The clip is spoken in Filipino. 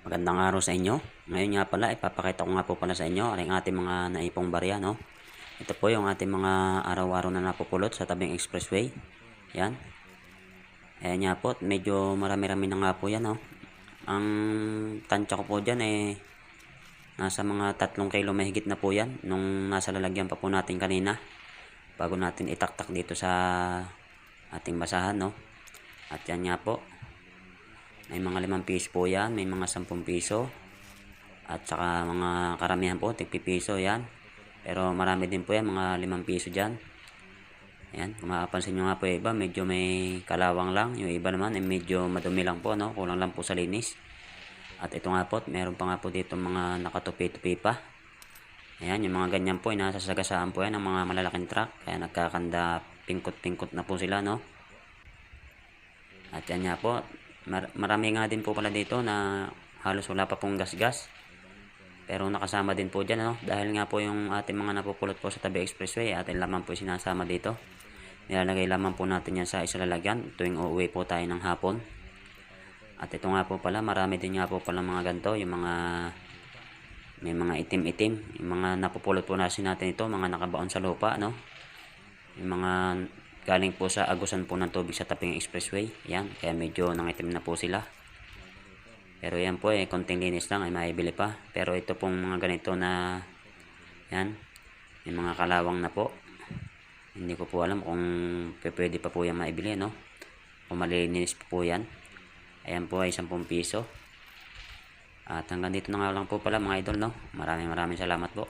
Magandang araw sa inyo. Ngayon nga pala, ipapakita ko nga po pala sa inyo ang ating mga naipong barya, no? Ito po yung ating mga araw-araw na napupulot sa tabing expressway. Yan. Ayan nga po, medyo marami-rami na nga po yan, no? Ang tansya ko po dyan nasa mga 3 kilo mahigit na po yan nung nasa lalagyan pa po natin kanina bago natin itaktak dito sa ating basahan, no? At yan nga po. May mga 5 piso po yan, may mga 10 piso. At saka mga karamihan po, tig-piso yan. Pero marami din po yan, mga 5 piso dyan. Ayan, kung makapansin nyo nga po yung iba, medyo may kalawang lang. Yung iba naman, medyo madumi lang po, no? Kulang lang po sa linis. At ito nga po, meron pa nga po dito mga nakatupi-tupi pa. Ayan, yung mga ganyan po, nasasagasaan po yan ng mga malalaking truck. Kaya nagkakanda, pingkot-pingkot na po sila, no? At yan nga po, marami nga din po pala dito na halos wala pa pong gas-gas. Pero nakasama din po dyan, no? Dahil nga po yung ating mga napupulot po sa tabi expressway, ating laman po sinasama dito. Nilalagay lamang po natin yan sa isalalagyan tuwing uuwi po tayo ng hapon. At ito nga po pala, marami din nga po pala mga ganito, yung mga may mga itim-itim. Yung mga napupulot po natin ito, mga nakabaon sa lupa, no? Yung mga galing po sa agusan po ng tubig sa taping expressway. Yan, kaya medyo nangitim na po sila. Pero yan po konting linis lang ay maibili pa. Pero ito pong mga ganito na yan, may mga kalawang na po. Hindi ko po alam kung pwede pa po yan maibili, no? Kung malilinis po yan. Ayan po ay 10 piso. At hanggang dito na nga lang po pala mga idol, no? Maraming salamat po.